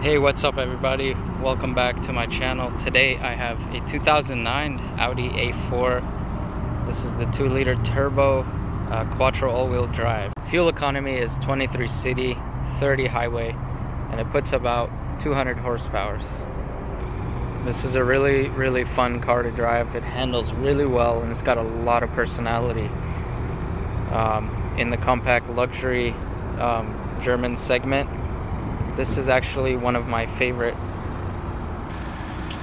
Hey, what's up everybody? Welcome back to my channel. Today I have a 2009 Audi A4. This is the 2-liter turbo Quattro all-wheel drive. Fuel economy is 23 city, 30 highway, and it puts about 200 horsepower. This is a really fun car to drive. It handles really well and it's got a lot of personality. In the compact luxury German segment, this is actually one of my favorite.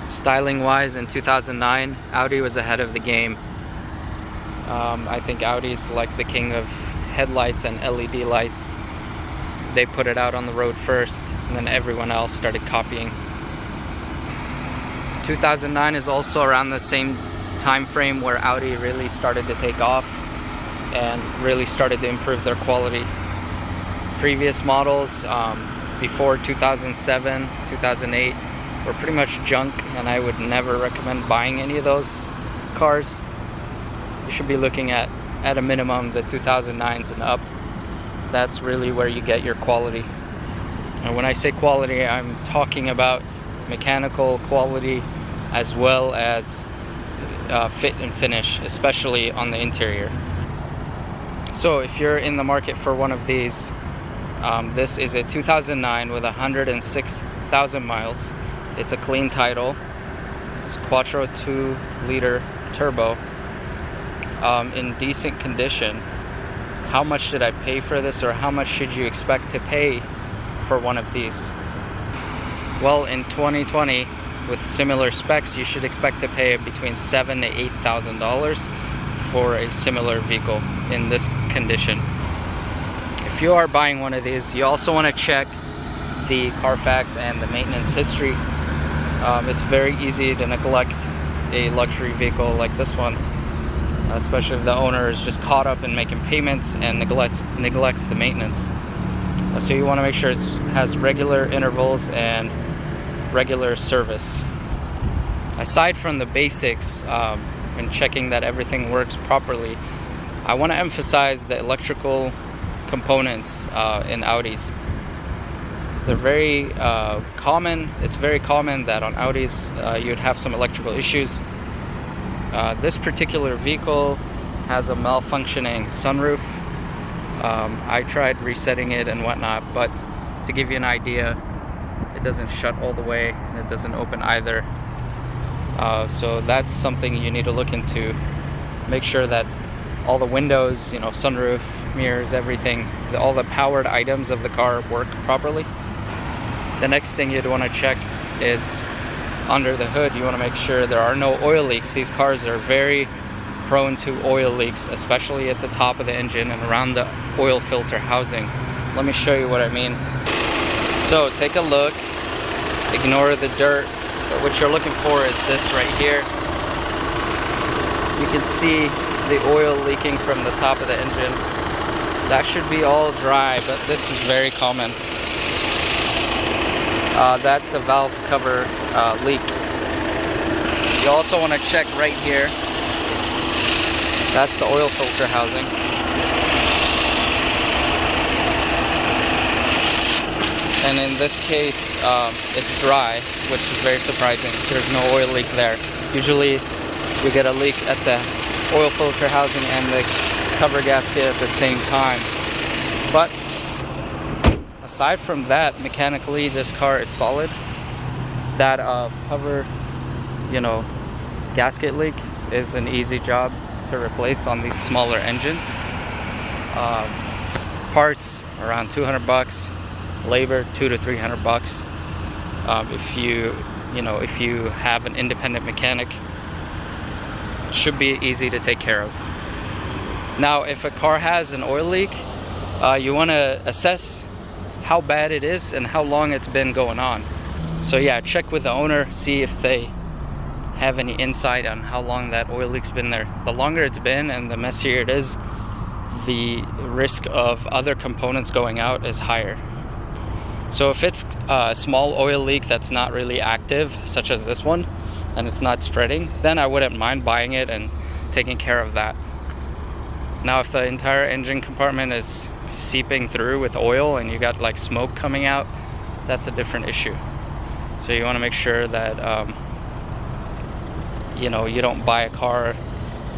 Styling wise, in 2009 Audi was ahead of the game. I think Audi's like the king of headlights and LED lights. They put it out on the road first and then everyone else started copying. 2009 is also around the same time frame where Audi really started to take off and really started to improve their quality. Previous models before 2007, 2008 were pretty much junk, and I would never recommend buying any of those cars. You should be looking at a minimum the 2009s and up. That's really where you get your quality. And when I say quality, I'm talking about mechanical quality as well as fit and finish, especially on the interior. So if you're in the market for one of these, this is a 2009 with 106,000 miles. It's a clean title. It's Quattro 2-liter turbo in decent condition. How much did I pay for this, or how much should you expect to pay for one of these? Well, in 2020 with similar specs, you should expect to pay between $7,000 to $8,000 for a similar vehicle in this condition. If you are buying one of these, you also want to check the Carfax and the maintenance history. It's very easy to neglect a luxury vehicle like this one, especially if the owner is just caught up in making payments and neglects the maintenance. So you want to make sure it has regular intervals and regular service. Aside from the basics and checking that everything works properly, I want to emphasize the electrical components in Audis. They're very common. It's very common that on Audis you'd have some electrical issues. This particular vehicle has a malfunctioning sunroof. I tried resetting it and whatnot, but to give you an idea, it doesn't shut all the way and it doesn't open either. So that's something you need to look into. Make sure that all the windows, sunroof, mirrors, everything, all the powered items of the car work properly. The next thing you'd want to check is under the hood. You want to make sure there are no oil leaks. These cars are very prone to oil leaks, especially at the top of the engine and around the oil filter housing. Let me show you what I mean. So take a look, ignore the dirt, but what you're looking for is this right here. You can see the oil leaking from the top of the engine. That should be all dry, but this is very common. That's the valve cover leak. You also want to check right here. That's the oil filter housing. And in this case, it's dry, which is very surprising. There's no oil leak there. Usually you get a leak at the oil filter housing and the cover gasket at the same time. But aside from that, mechanically this car is solid. That cover gasket leak is an easy job to replace on these smaller engines. Parts around 200 bucks, labor $200 to $300. If you have an independent mechanic, it should be easy to take care of. Now, if a car has an oil leak, you want to assess how bad it is and how long it's been going on. So yeah, check with the owner, see if they have any insight on how long that oil leak's been there. The longer it's been and the messier it is, the risk of other components going out is higher. So if it's a small oil leak that's not really active, such as this one, and it's not spreading, then I wouldn't mind buying it and taking care of that. Now, if the entire engine compartment is seeping through with oil and you got like smoke coming out, that's a different issue. So you want to make sure that you know, you don't buy a car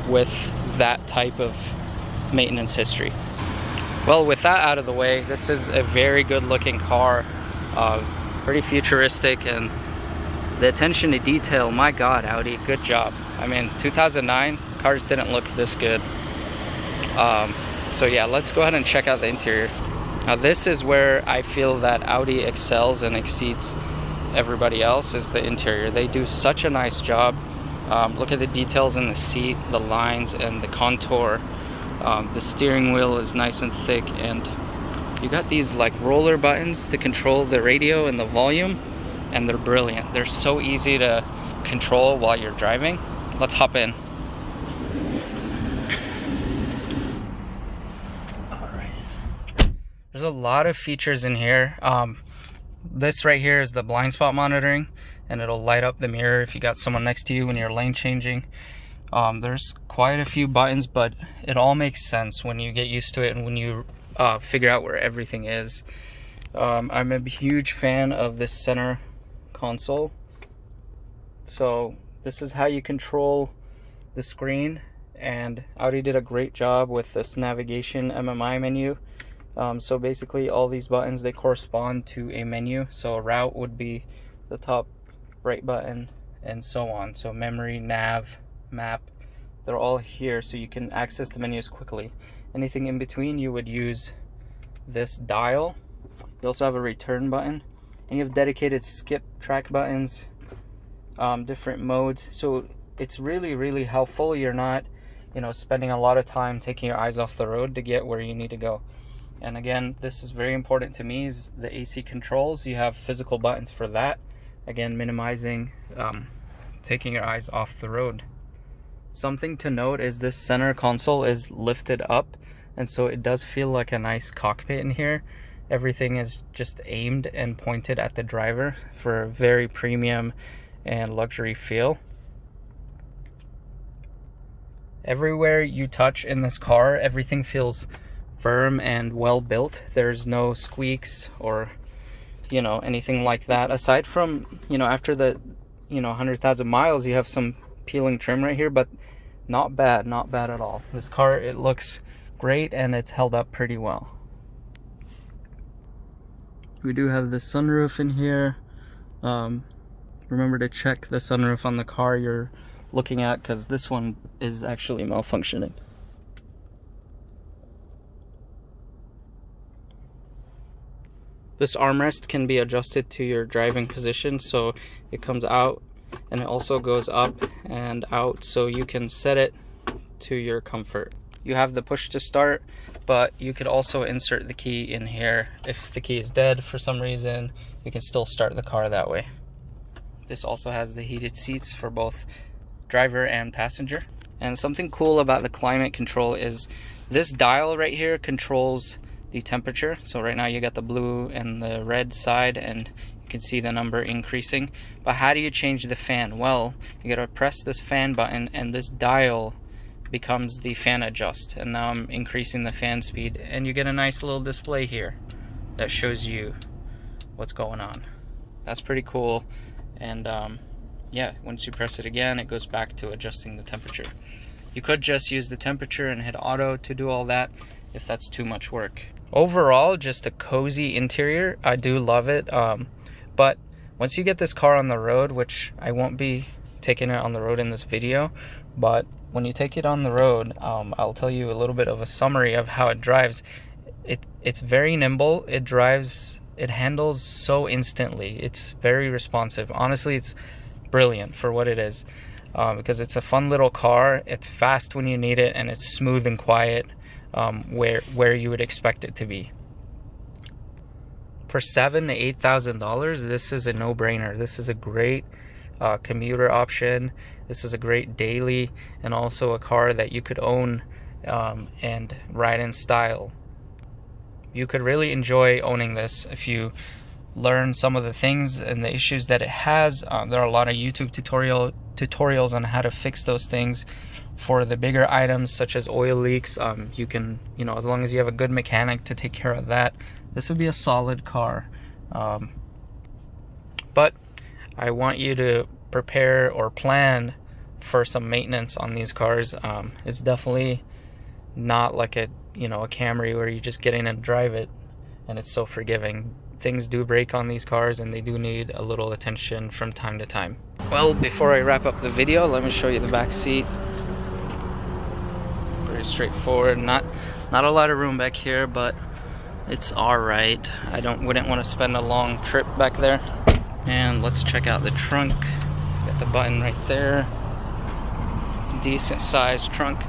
with that type of maintenance history. Well, with that out of the way, this is a very good looking car, pretty futuristic, and the attention to detail, my god, Audi, good job. I mean, 2009 cars didn't look this good. So yeah, let's go ahead and check out the interior. Now this is where I feel that Audi excels and exceeds everybody else, is the interior. They do such a nice job. Look at the details in the seat, the lines and the contour. The steering wheel is nice and thick, and you got these like roller buttons to control the radio and the volume, and they're brilliant. They're so easy to control while you're driving. Let's hop in. There's a lot of features in here. This right here is the blind spot monitoring, and it'll light up the mirror if you got someone next to you when you're lane changing. There's quite a few buttons, but it all makes sense when you get used to it and when you figure out where everything is. I'm a huge fan of this center console. So this is how you control the screen, and Audi did a great job with this navigation MMI menu. So basically all these buttons, they correspond to a menu. So a route would be the top right button, and so on. So memory, nav, map, they're all here so you can access the menus quickly. Anything in between, you would use this dial. You also have a return button, and you have dedicated skip track buttons, different modes. So it's really helpful. You're not, you know, spending a lot of time taking your eyes off the road to get where you need to go. And again, this is very important to me, is the AC controls. You have physical buttons for that. Again, minimizing taking your eyes off the road. Something to note is this center console is lifted up, and so it does feel like a nice cockpit in here. Everything is just aimed and pointed at the driver for a very premium and luxury feel. Everywhere you touch in this car, everything feels firm and well built. There's no squeaks or, you know, anything like that. Aside from, you know, after the, you know, 100,000 miles, you have some peeling trim right here, but not bad at all. This car, it looks great, and it's held up pretty well. We do have the sunroof in here. Remember to check the sunroof on the car you're looking at, because this one is actually malfunctioning. This armrest can be adjusted to your driving position, so it comes out and it also goes up and out, so you can set it to your comfort. You have the push to start, but you could also insert the key in here. If the key is dead for some reason, you can still start the car that way. This also has the heated seats for both driver and passenger. And something cool about the climate control is this dial right here controls the temperature. So right now you got the blue and the red side, and you can see the number increasing. But how do you change the fan? Well, you gotta press this fan button, and this dial becomes the fan adjust. And now I'm increasing the fan speed, and you get a nice little display here that shows you what's going on. That's pretty cool. And yeah, once you press it again, it goes back to adjusting the temperature. You could just use the temperature and hit auto to do all that if that's too much work. Overall, just a cozy interior. I do love it. But once you get this car on the road, which I won't be taking it on the road in this video, but when you take it on the road, I'll tell you a little bit of a summary of how it drives. It's very nimble. It handles so instantly. It's very responsive. Honestly, it's brilliant for what it is, because it's a fun little car. It's fast when you need it, and it's smooth and quiet where you would expect it to be. For $7,000 to $8,000, this is a no-brainer. This is a great commuter option. This is a great daily, and also a car that you could own and ride in style. You could really enjoy owning this if you learn some of the things and the issues that it has. There are a lot of YouTube tutorials on how to fix those things. For the bigger items such as oil leaks, you can, you know, as long as you have a good mechanic to take care of that, this would be a solid car. But I want you to prepare or plan for some maintenance on these cars. It's definitely not like a Camry where you just get in and drive it and it's so forgiving. Things do break on these cars and they do need a little attention from time to time. Well, before I wrap up the video, let me show you the back seat. Pretty straightforward. Not a lot of room back here, but it's alright. Wouldn't want to spend a long trip back there. And let's check out the trunk. Got the button right there. Decent sized trunk,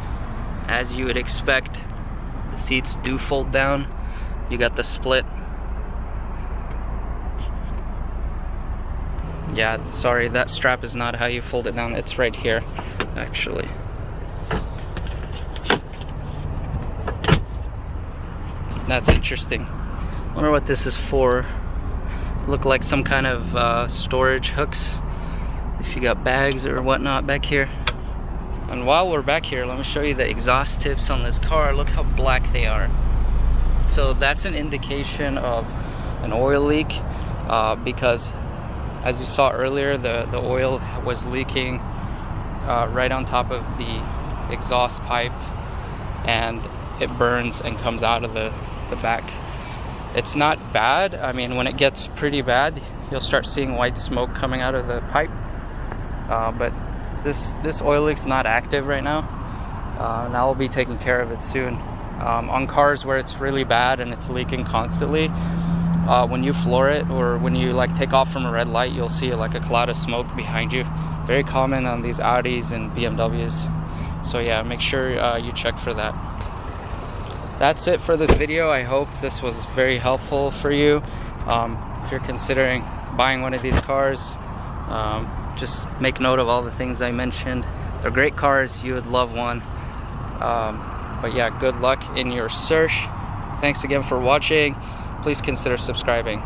as you would expect. The seats do fold down. You got the split. Yeah, sorry, that strap is not how you fold it down. It's right here, actually. That's interesting. Wonder what this is for. Look like some kind of storage hooks if you got bags or whatnot back here. And while we're back here, let me show you the exhaust tips on this car. Look how black they are. So that's an indication of an oil leak, because as you saw earlier, the oil was leaking right on top of the exhaust pipe, and it burns and comes out of the back. It's not bad. I mean, when it gets pretty bad, you'll start seeing white smoke coming out of the pipe. But this oil leak's not active right now, and I'll be taking care of it soon. On cars where it's really bad and it's leaking constantly, when you floor it or when you like take off from a red light, you'll see like a cloud of smoke behind you. Very common on these Audis and BMWs. So yeah, make sure you check for that. That's it for this video. I hope this was very helpful for you. If you're considering buying one of these cars, just make note of all the things I mentioned. They're great cars. You would love one. But yeah, good luck in your search. Thanks again for watching. Please consider subscribing.